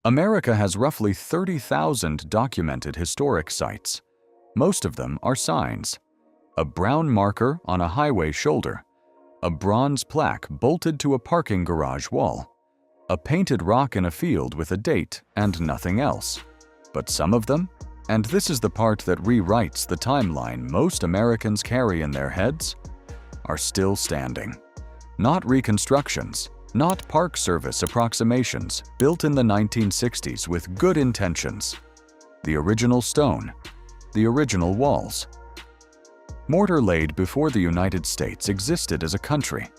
America has roughly 30,000 documented historic sites. Most of them are signs. A brown marker on a highway shoulder, a bronze plaque bolted to a parking garage wall, a painted rock in a field with a date, and nothing else. But some of them, and this is the part that rewrites the timeline most Americans carry in their heads, are still standing. Not reconstructions, not Park Service approximations built in the 1960s with good intentions. The original stone, the original walls. Mortar laid before the United States existed as a country,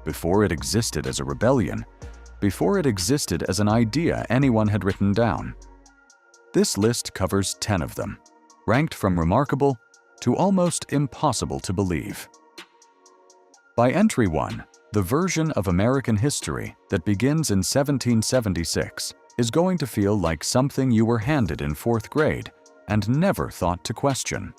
before it existed as a rebellion, before it existed as an idea anyone had written down. This list covers 10 of them, ranked from remarkable to almost impossible to believe. By entry 1, the version of American history that begins in 1776 is going to feel like something you were handed in 4th grade and never thought to question.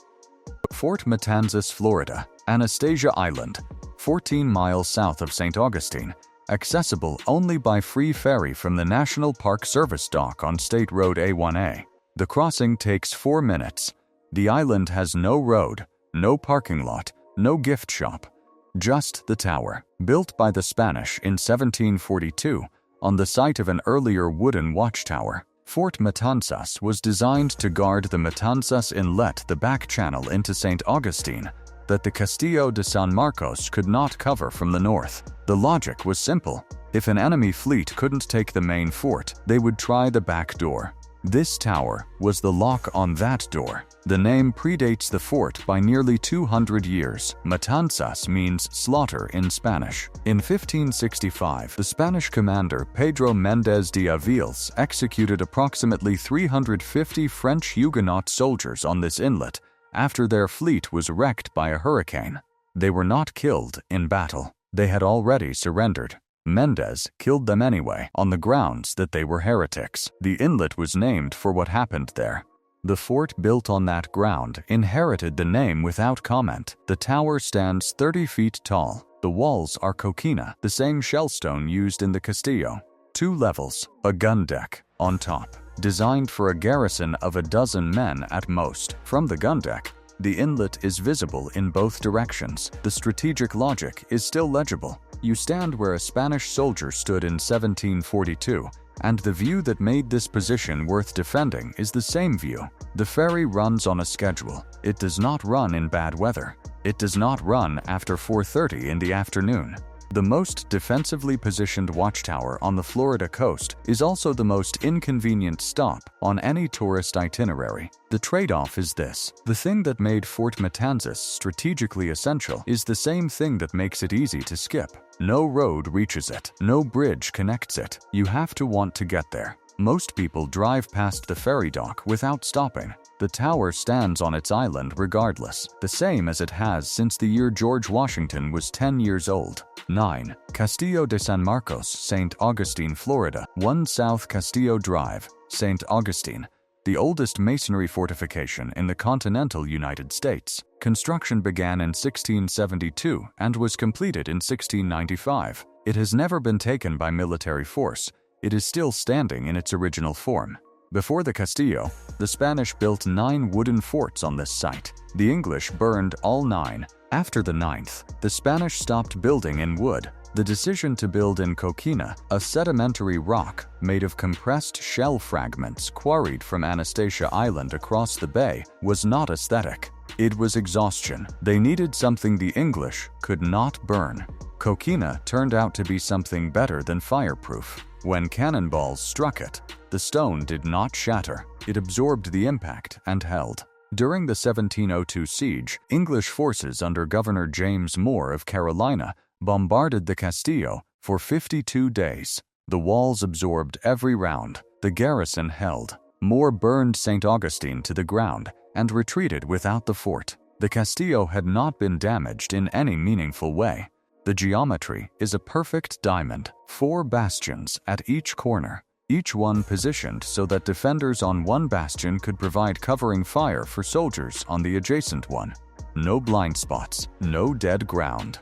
Fort Matanzas, Florida, Anastasia Island, 14 miles south of St. Augustine, accessible only by free ferry from the National Park Service dock on State Road A1A. The crossing takes 4 minutes. The island has no road, no parking lot, no gift shop, just the tower. Built by the Spanish in 1742 on the site of an earlier wooden watchtower, Fort Matanzas was designed to guard the Matanzas Inlet, the back channel into St. Augustine, that the Castillo de San Marcos could not cover from the north. The logic was simple. If an enemy fleet couldn't take the main fort, they would try the back door. This tower was the lock on that door. The name predates the fort by nearly 200 years. Matanzas means slaughter in Spanish. In 1565, the Spanish commander Pedro Méndez de Aviles executed approximately 350 French Huguenot soldiers on this inlet after their fleet was wrecked by a hurricane. They were not killed in battle. They had already surrendered. Méndez killed them anyway, on the grounds that they were heretics. The inlet was named for what happened there. The fort built on that ground inherited the name without comment. The tower stands 30 feet tall. The walls are coquina, the same shellstone used in the Castillo. 2 levels, a gun deck on top, designed for a garrison of a dozen men at most. From the gun deck, the inlet is visible in both directions. The strategic logic is still legible. You stand where a Spanish soldier stood in 1742, and the view that made this position worth defending is the same view. The ferry runs on a schedule. It does not run in bad weather. It does not run after 4:30 in the afternoon. The most defensively positioned watchtower on the Florida coast is also the most inconvenient stop on any tourist itinerary. The trade-off is this: the thing that made Fort Matanzas strategically essential is the same thing that makes it easy to skip. No road reaches it. No bridge connects it. You have to want to get there. Most people drive past the ferry dock without stopping. The tower stands on its island regardless, the same as it has since the year George Washington was 10 years old. 9. Castillo de San Marcos, St. Augustine, Florida. 1 South Castillo Drive, St. Augustine. The oldest masonry fortification in the continental United States. Construction began in 1672 and was completed in 1695. It has never been taken by military force. It is still standing in its original form. Before the Castillo, the Spanish built 9 wooden forts on this site. The English burned all 9. After the 9th, the Spanish stopped building in wood. The decision to build in coquina, a sedimentary rock made of compressed shell fragments quarried from Anastasia Island across the bay, was not aesthetic. It was exhaustion. They needed something the English could not burn. Coquina turned out to be something better than fireproof. When cannonballs struck it, the stone did not shatter. It absorbed the impact and held. During the 1702 siege, English forces under Governor James Moore of Carolina bombarded the Castillo for 52 days. The walls absorbed every round. The garrison held. Moore burned St. Augustine to the ground and retreated without the fort. The Castillo had not been damaged in any meaningful way. The geometry is a perfect diamond. 4 bastions at each corner, each one positioned so that defenders on one bastion could provide covering fire for soldiers on the adjacent one. No blind spots, no dead ground.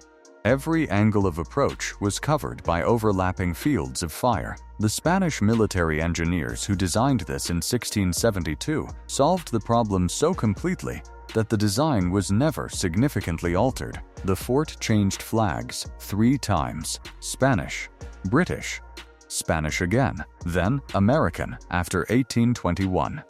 Every angle of approach was covered by overlapping fields of fire. The Spanish military engineers who designed this in 1672 solved the problem so completely that the design was never significantly altered. The fort changed flags 3 times: Spanish, British, Spanish again, then American after 1821.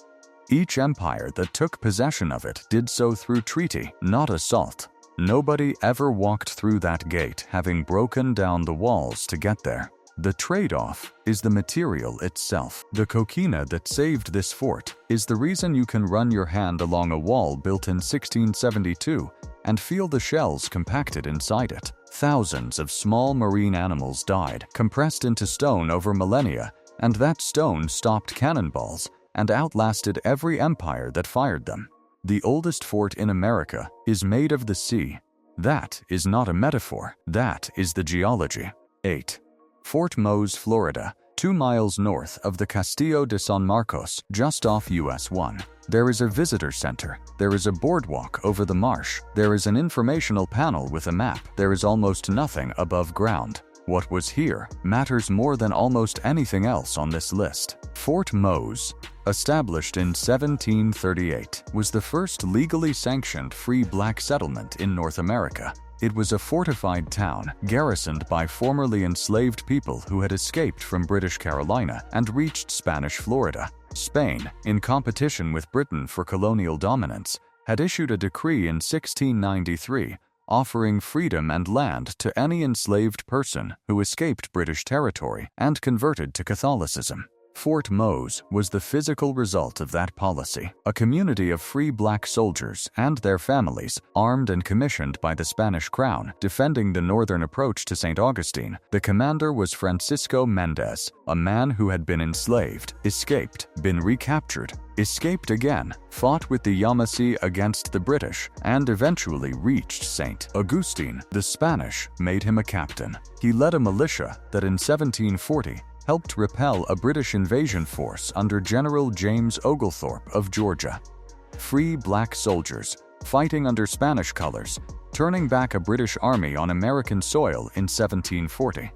Each empire that took possession of it did so through treaty, not assault. Nobody ever walked through that gate having broken down the walls to get there. The trade-off is the material itself. The coquina that saved this fort is the reason you can run your hand along a wall built in 1672 and feel the shells compacted inside it. Thousands of small marine animals died, compressed into stone over millennia, and that stone stopped cannonballs and outlasted every empire that fired them. The oldest fort in America is made of the sea. That is not a metaphor. That is the geology. 8. Fort Mose, Florida, 2 miles north of the Castillo de San Marcos, just off US 1. There is a visitor center. There is a boardwalk over the marsh. There is an informational panel with a map. There is almost nothing above ground. What was here matters more than almost anything else on this list. Fort Mose, established in 1738, was the first legally sanctioned free black settlement in North America. It was a fortified town garrisoned by formerly enslaved people who had escaped from British Carolina and reached Spanish Florida. Spain, in competition with Britain for colonial dominance, had issued a decree in 1693 offering freedom and land to any enslaved person who escaped British territory and converted to Catholicism. Fort Mose was the physical result of that policy. A community of free black soldiers and their families, armed and commissioned by the Spanish crown, defending the northern approach to St. Augustine. The commander was Francisco Mendez, a man who had been enslaved, escaped, been recaptured, escaped again, fought with the Yamasee against the British, and eventually reached St. Augustine. The Spanish made him a captain. He led a militia that in 1740 helped repel a British invasion force under General James Oglethorpe of Georgia. Free black soldiers, fighting under Spanish colors, turning back a British army on American soil in 1740.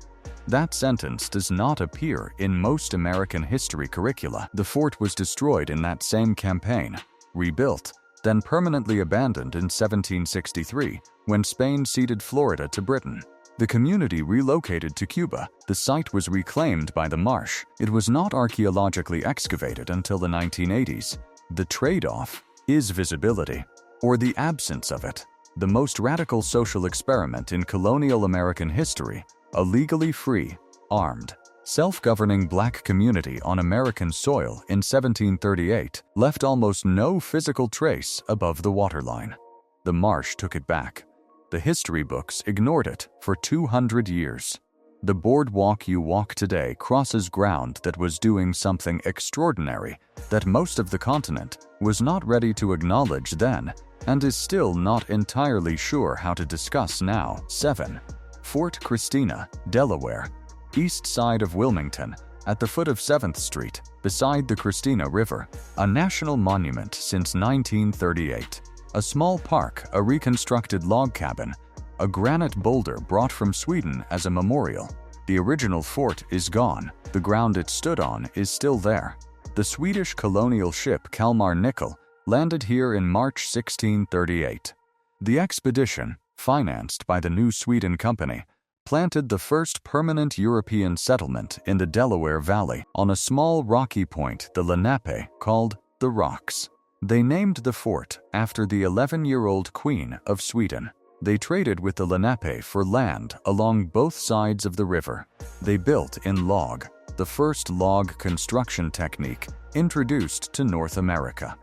That sentence does not appear in most American history curricula. The fort was destroyed in that same campaign, rebuilt, then permanently abandoned in 1763 when Spain ceded Florida to Britain. The community relocated to Cuba. The site was reclaimed by the marsh. It was not archaeologically excavated until the 1980s. The trade-off is visibility, or the absence of it. The most radical social experiment in colonial American history, a legally free, armed, self-governing black community on American soil in 1738, left almost no physical trace above the waterline. The marsh took it back. The history books ignored it for 200 years. The boardwalk you walk today crosses ground that was doing something extraordinary that most of the continent was not ready to acknowledge then and is still not entirely sure how to discuss now. 7. Fort Christina, Delaware, east side of Wilmington, at the foot of 7th Street, beside the Christina River, a national monument since 1938. A small park, a reconstructed log cabin, a granite boulder brought from Sweden as a memorial. The original fort is gone. The ground it stood on is still there. The Swedish colonial ship Kalmar Nyckel landed here in March 1638. The expedition, financed by the New Sweden Company, planted the first permanent European settlement in the Delaware Valley on a small rocky point, the Lenape, called the Rocks. They named the fort after the 11-year-old Queen of Sweden. They traded with the Lenape for land along both sides of the river. They built in log, the first log construction technique introduced to North America.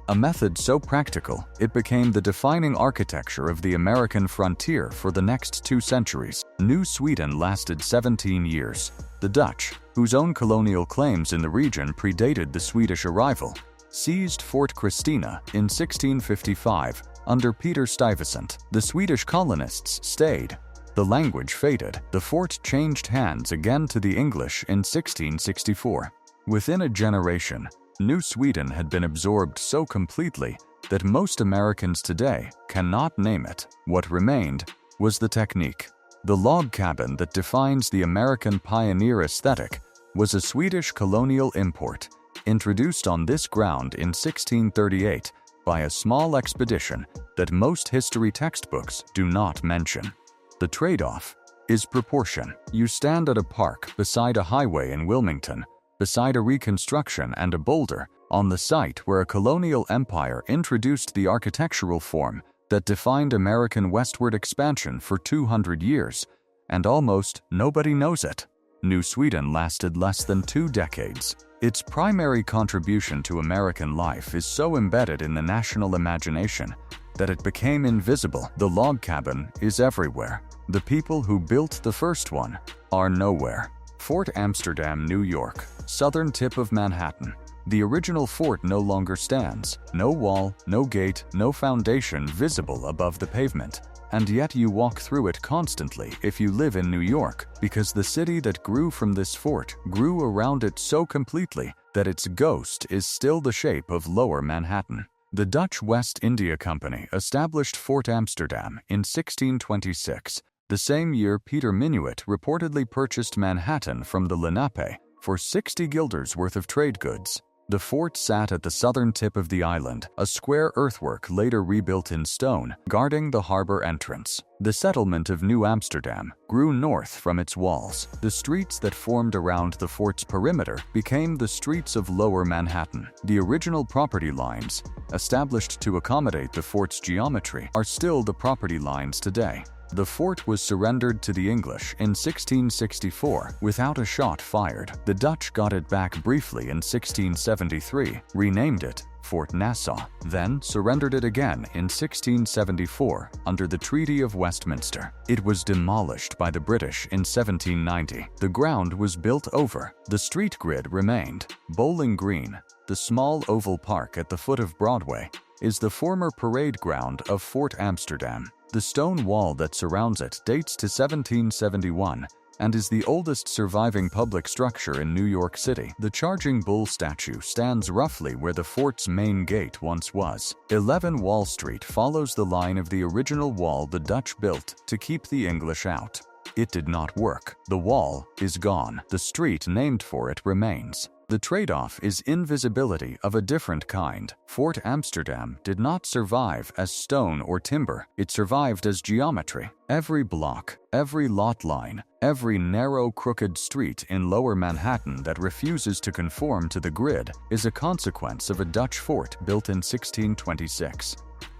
A method so practical, it became the defining architecture of the American frontier for the next 2 centuries. New Sweden lasted 17 years. The Dutch, whose own colonial claims in the region predated the Swedish arrival, seized Fort Christina in 1655 under Peter Stuyvesant. The Swedish colonists stayed. The language faded. The fort changed hands again to the English in 1664. Within a generation, New Sweden had been absorbed so completely that most Americans today cannot name it. What remained was the technique. The log cabin that defines the American pioneer aesthetic was a Swedish colonial import, introduced on this ground in 1638 by a small expedition that most history textbooks do not mention. The trade-off is proportion. You stand at a park beside a highway in Wilmington, beside a reconstruction and a boulder, on the site where a colonial empire introduced the architectural form that defined American westward expansion for 200 years, and almost nobody knows it. New Sweden lasted less than 2 decades. Its primary contribution to American life is so embedded in the national imagination that it became invisible. The log cabin is everywhere. The people who built the first one are nowhere. Fort Amsterdam, New York, southern tip of Manhattan. The original fort no longer stands. No wall, no gate, no foundation visible above the pavement. And yet you walk through it constantly if you live in New York, because the city that grew from this fort grew around it so completely that its ghost is still the shape of Lower Manhattan. The Dutch West India Company established Fort Amsterdam in 1626, the same year Peter Minuit reportedly purchased Manhattan from the Lenape for 60 guilders worth of trade goods. The fort sat at the southern tip of the island, a square earthwork later rebuilt in stone, guarding the harbor entrance. The settlement of New Amsterdam grew north from its walls. The streets that formed around the fort's perimeter became the streets of Lower Manhattan. The original property lines, established to accommodate the fort's geometry, are still the property lines today. The fort was surrendered to the English in 1664 without a shot fired. The Dutch got it back briefly in 1673, renamed it Fort Nassau, then surrendered it again in 1674 under the Treaty of Westminster. It was demolished by the British in 1790. The ground was built over. The street grid remained. Bowling Green, the small oval park at the foot of Broadway, is the former parade ground of Fort Amsterdam. The stone wall that surrounds it dates to 1771 and is the oldest surviving public structure in New York City. The Charging Bull statue stands roughly where the fort's main gate once was. 11 Wall Street follows the line of the original wall the Dutch built to keep the English out. It did not work. The wall is gone. The street named for it remains. The trade-off is invisibility of a different kind. Fort Amsterdam did not survive as stone or timber. It survived as geometry. Every block, every lot line, every narrow, crooked street in Lower Manhattan that refuses to conform to the grid is a consequence of a Dutch fort built in 1626.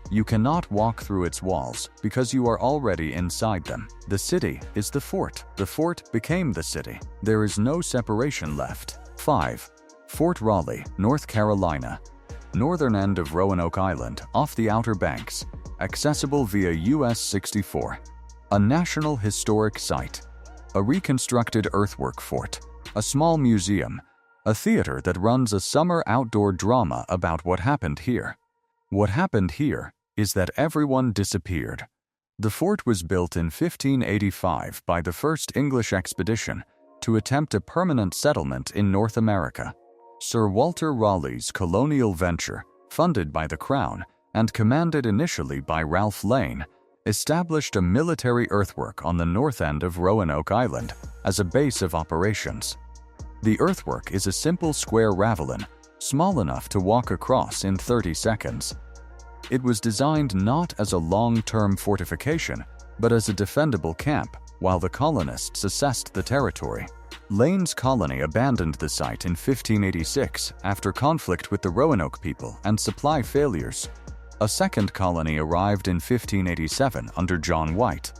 You cannot walk through its walls because you are already inside them. The city is the fort. The fort became the city. There is no separation left. 5. Fort Raleigh, North Carolina. Northern end of Roanoke Island, off the Outer Banks. Accessible via US 64. A National Historic Site. A reconstructed earthwork fort. A small museum. A theater that runs a summer outdoor drama about what happened here. What happened here is that everyone disappeared. The fort was built in 1585 by the first English expedition to attempt a permanent settlement in North America. Sir Walter Raleigh's colonial venture, funded by the Crown and commanded initially by Ralph Lane, established a military earthwork on the north end of Roanoke Island as a base of operations. The earthwork is a simple square ravelin, small enough to walk across in 30 seconds. It was designed not as a long-term fortification, but as a defendable camp, while the colonists assessed the territory. Lane's colony abandoned the site in 1586 after conflict with the Roanoke people and supply failures. A second colony arrived in 1587 under John White.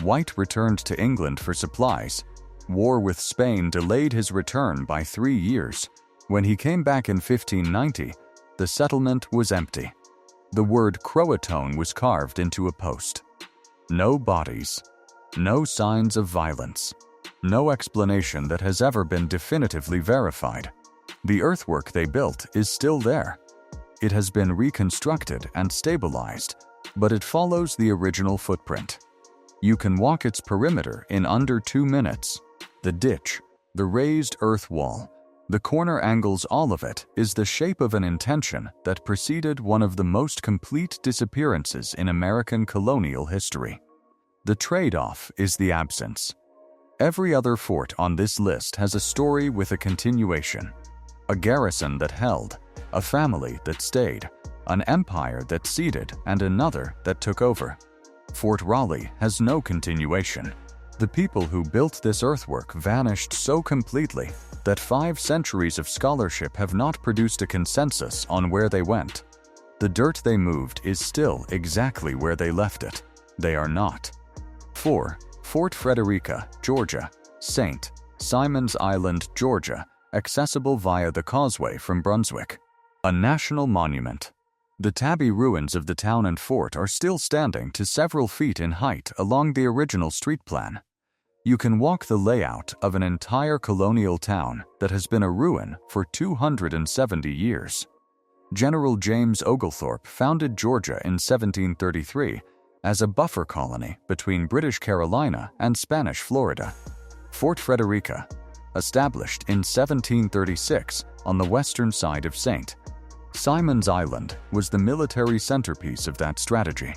White returned to England for supplies. War with Spain delayed his return by 3 years. When he came back in 1590, the settlement was empty. The word Croatoan was carved into a post. No bodies. No signs of violence. No explanation that has ever been definitively verified. The earthwork they built is still there. It has been reconstructed and stabilized, but it follows the original footprint. You can walk its perimeter in under 2 minutes. The ditch, the raised earth wall, the corner angles, all of it is the shape of an intention that preceded one of the most complete disappearances in American colonial history. The trade-off is the absence. Every other fort on this list has a story with a continuation. A garrison that held, a family that stayed, an empire that ceded, and another that took over. Fort Raleigh has no continuation. The people who built this earthwork vanished so completely that 5 centuries of scholarship have not produced a consensus on where they went. The dirt they moved is still exactly where they left it. They are not. 4. Fort Frederica, Georgia, St. Simon's Island, Georgia, accessible via the causeway from Brunswick. A national monument. The tabby ruins of the town and fort are still standing to several feet in height along the original street plan. You can walk the layout of an entire colonial town that has been a ruin for 270 years. General James Oglethorpe founded Georgia in 1733 as a buffer colony between British Carolina and Spanish Florida. Fort Frederica, established in 1736 on the western side of St. Simon's Island, was the military centerpiece of that strategy.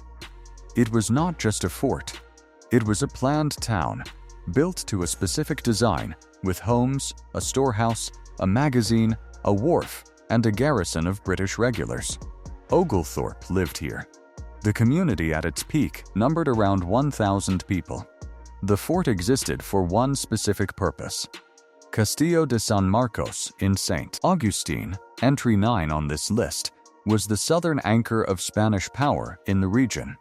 It was not just a fort. It was a planned town, built to a specific design, with homes, a storehouse, a magazine, a wharf, and a garrison of British regulars. Oglethorpe lived here. The community at its peak numbered around 1,000 people. The fort existed for one specific purpose. Castillo de San Marcos in St. Augustine, entry 9 on this list, was the southern anchor of Spanish power in the region.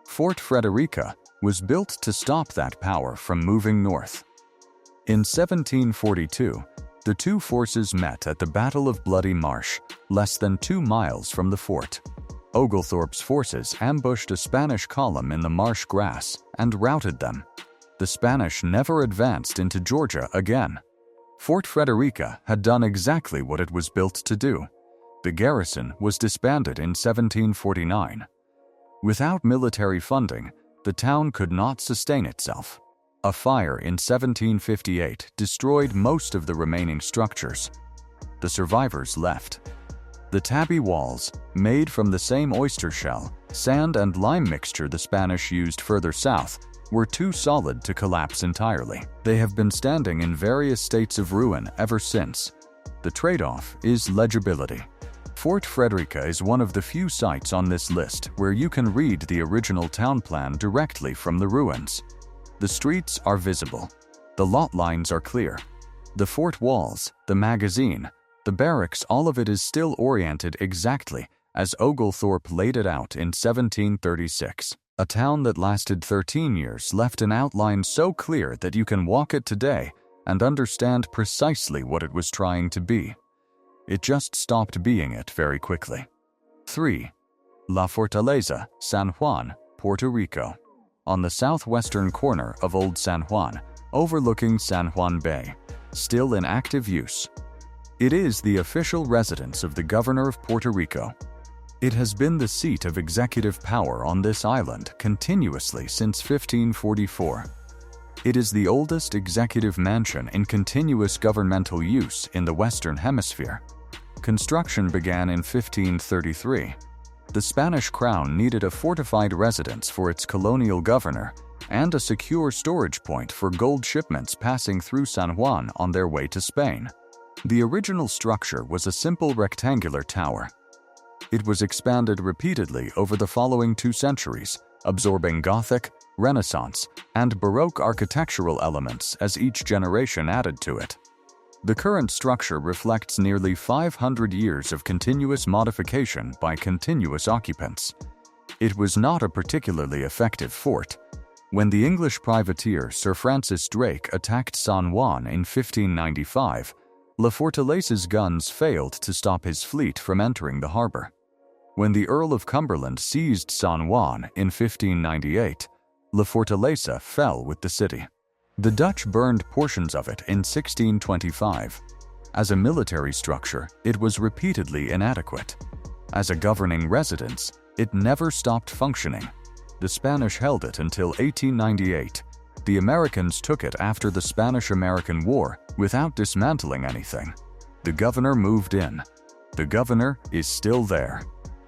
Fort Frederica was built to stop that power from moving north. In 1742, the two forces met at the Battle of Bloody Marsh, less than 2 miles from the fort. Oglethorpe's forces ambushed a Spanish column in the marsh grass and routed them. The Spanish never advanced into Georgia again. Fort Frederica had done exactly what it was built to do. The garrison was disbanded in 1749. Without military funding, the town could not sustain itself. A fire in 1758 destroyed most of the remaining structures. The survivors left. The tabby walls, made from the same oyster shell, sand and lime mixture the Spanish used further south, were too solid to collapse entirely. They have been standing in various states of ruin ever since. The trade-off is legibility. Fort Frederica is one of the few sites on this list where you can read the original town plan directly from the ruins. The streets are visible. The lot lines are clear. The fort walls, the magazine, the barracks, all of it is still oriented exactly as Oglethorpe laid it out in 1736. A town that lasted 13 years left an outline so clear that you can walk it today and understand precisely what it was trying to be. It just stopped being it very quickly. 3. La Fortaleza, San Juan, Puerto Rico. On the southwestern corner of Old San Juan, overlooking San Juan Bay, still in active use. It is the official residence of the governor of Puerto Rico. It has been the seat of executive power on this island continuously since 1544. It is the oldest executive mansion in continuous governmental use in the Western Hemisphere. Construction began in 1533. The Spanish crown needed a fortified residence for its colonial governor and a secure storage point for gold shipments passing through San Juan on their way to Spain. The original structure was a simple rectangular tower. It was expanded repeatedly over the following 2 centuries, absorbing Gothic, Renaissance, and Baroque architectural elements as each generation added to it. The current structure reflects nearly 500 years of continuous modification by continuous occupants. It was not a particularly effective fort. When the English privateer Sir Francis Drake attacked San Juan in 1595, La Fortaleza's guns failed to stop his fleet from entering the harbor. When the Earl of Cumberland seized San Juan in 1598, La Fortaleza fell with the city. The Dutch burned portions of it in 1625. As a military structure, it was repeatedly inadequate. As a governing residence, it never stopped functioning. The Spanish held it until 1898. The Americans took it after the Spanish-American War without dismantling anything. The governor moved in. The governor is still there.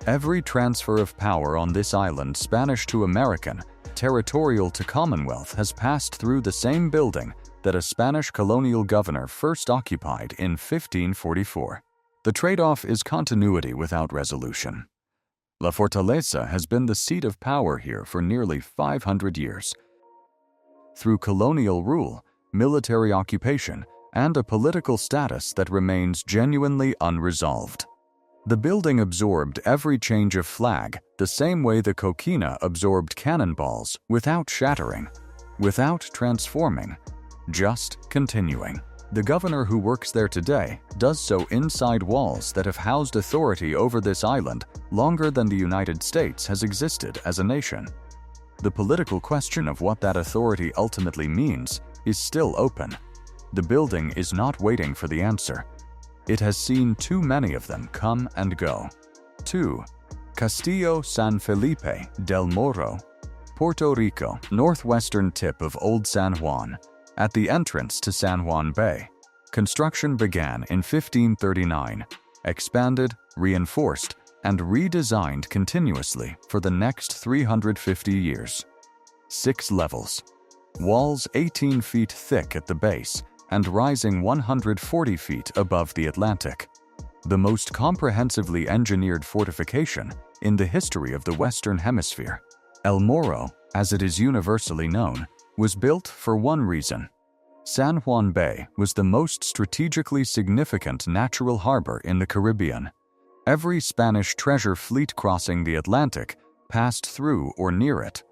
Every transfer of power on this island, Spanish to American, territorial to Commonwealth has passed through the same building that a Spanish colonial governor first occupied in 1544. The trade-off is continuity without resolution. La Fortaleza has been the seat of power here for nearly 500 years. Through colonial rule, military occupation, and a political status that remains genuinely unresolved. The building absorbed every change of flag the same way the coquina absorbed cannonballs, without shattering, without transforming, just continuing. The governor who works there today does so inside walls that have housed authority over this island longer than the United States has existed as a nation. The political question of what that authority ultimately means is still open. The building is not waiting for the answer. It has seen too many of them come and go. 2. Castillo San Felipe del Morro, Puerto Rico, northwestern tip of Old San Juan, at the entrance to San Juan Bay. Construction began in 1539, expanded, reinforced, and redesigned continuously for the next 350 years. 6 levels. Walls 18 feet thick at the base and rising 140 feet above the Atlantic. The most comprehensively engineered fortification in the history of the Western Hemisphere. El Morro, as it is universally known, was built for one reason. San Juan Bay was the most strategically significant natural harbor in the Caribbean. Every Spanish treasure fleet crossing the Atlantic passed through or near it.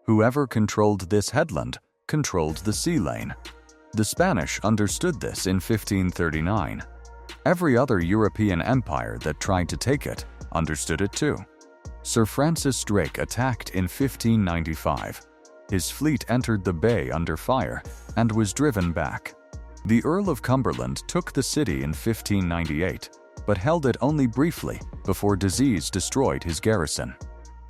Whoever controlled this headland controlled the sea lane. The Spanish understood this in 1539. Every other European empire that tried to take it understood it too. Sir Francis Drake attacked in 1595. His fleet entered the bay under fire and was driven back. The Earl of Cumberland took the city in 1598, but held it only briefly before disease destroyed his garrison.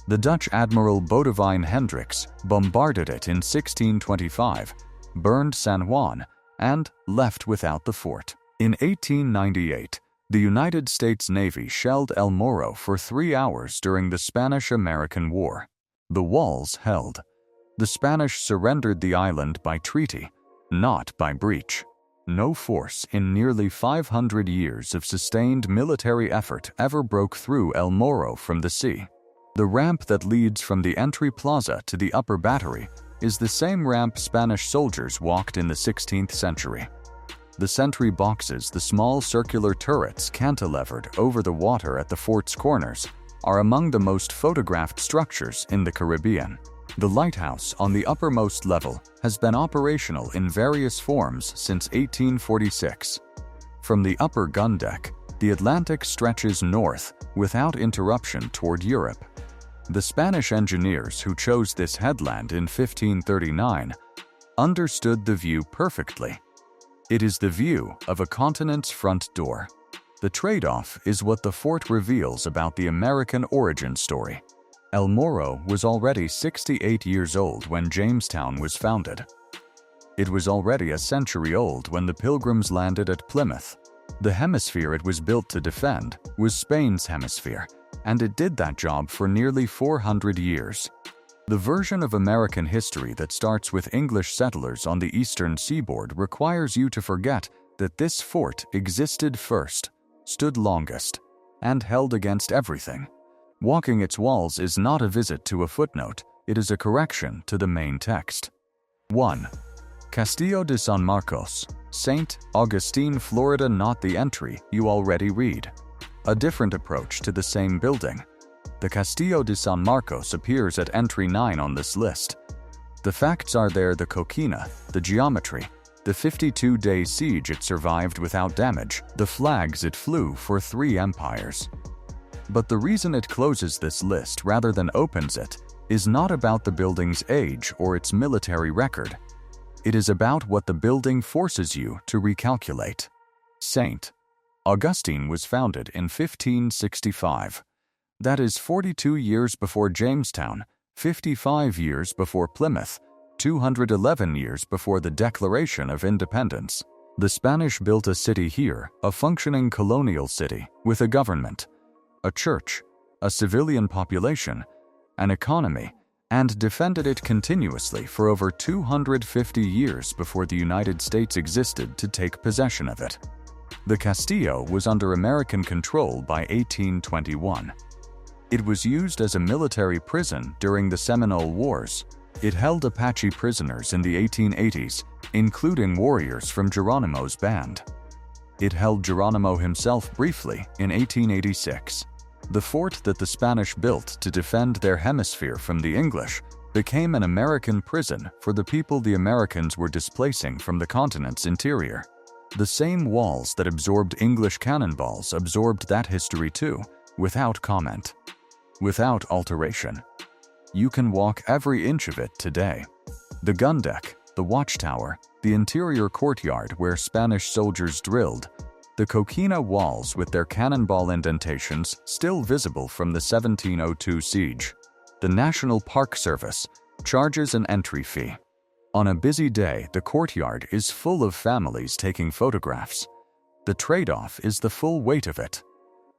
The Dutch Admiral Boudewijn Hendricks bombarded it in 1625, burned San Juan, and left without the fort. In 1898, the United States Navy shelled El Morro for 3 hours during the Spanish-American War. The walls held. The Spanish surrendered the island by treaty, not by breach. No force in nearly 500 years of sustained military effort ever broke through El Morro from the sea. The ramp that leads from the entry plaza to the upper battery is the same ramp Spanish soldiers walked in the 16th century. The sentry boxes, the small circular turrets cantilevered over the water at the fort's corners, are among the most photographed structures in the Caribbean. The lighthouse on the uppermost level has been operational in various forms since 1846. From the upper gun deck, the Atlantic stretches north without interruption toward Europe. The Spanish engineers who chose this headland in 1539 understood the view perfectly. It is the view of a continent's front door. The trade-off is what the fort reveals about the American origin story. El Morro was already 68 years old when Jamestown was founded. It was already a century old when the Pilgrims landed at Plymouth. The hemisphere it was built to defend was Spain's hemisphere, and it did that job for nearly 400 years. The version of American history that starts with English settlers on the eastern seaboard requires you to forget that this fort existed first, stood longest, and held against everything. Walking its walls is not a visit to a footnote, it is a correction to the main text. 1. Castillo de San Marcos, St. Augustine, Florida. Not the entry you already read. A different approach to the same building. The Castillo de San Marcos appears at entry 9 on this list. The facts are there: the coquina, the geometry, the 52-day siege it survived without damage, the flags it flew for 3 empires. But the reason it closes this list rather than opens it is not about the building's age or its military record. It is about what the building forces you to recalculate. St. Augustine was founded in 1565. That is 42 years before Jamestown, 55 years before Plymouth, 211 years before the Declaration of Independence. The Spanish built a city here, a functioning colonial city, with a government, a church, a civilian population, an economy, and defended it continuously for over 250 years before the United States existed to take possession of it. The Castillo was under American control by 1821. It was used as a military prison during the Seminole Wars. It held Apache prisoners in the 1880s, including warriors from Geronimo's band. It held Geronimo himself briefly in 1886. The fort that the Spanish built to defend their hemisphere from the English became an American prison for the people the Americans were displacing from the continent's interior. The same walls that absorbed English cannonballs absorbed that history too, without comment, without alteration. You can walk every inch of it today. The gun deck, the watchtower, the interior courtyard where Spanish soldiers drilled, the coquina walls with their cannonball indentations still visible from the 1702 siege. The National Park Service charges an entry fee. On a busy day, the courtyard is full of families taking photographs. The trade-off is the full weight of it.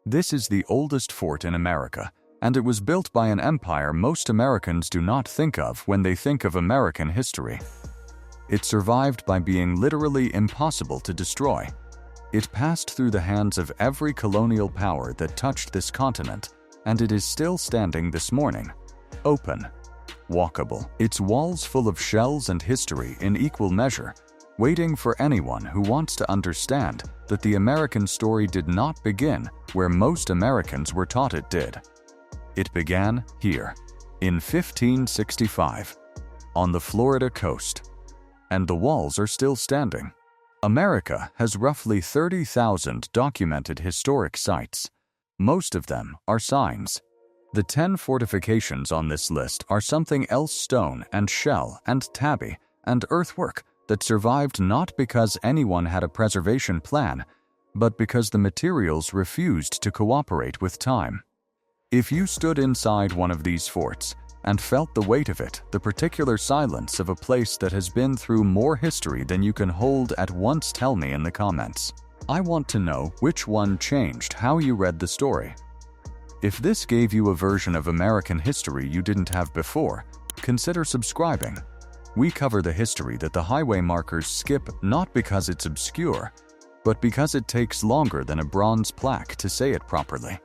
This is the oldest fort in America, and it was built by an empire most Americans do not think of when they think of American history. It survived by being literally impossible to destroy. It passed through the hands of every colonial power that touched this continent, and it is still standing this morning, open, walkable, its walls full of shells and history in equal measure, waiting for anyone who wants to understand that the American story did not begin where most Americans were taught it did. It began here, in 1565, on the Florida coast, and the walls are still standing. America has roughly 30,000 documented historic sites. Most of them are signs. The 10 fortifications on this list are something else: stone and shell and tabby and earthwork that survived not because anyone had a preservation plan, but because the materials refused to cooperate with time. If you stood inside one of these forts and felt the weight of it, the particular silence of a place that has been through more history than you can hold at once, tell me in the comments. I want to know which one changed how you read the story. If this gave you a version of American history you didn't have before, consider subscribing. We cover the history that the highway markers skip, not because it's obscure, but because it takes longer than a bronze plaque to say it properly.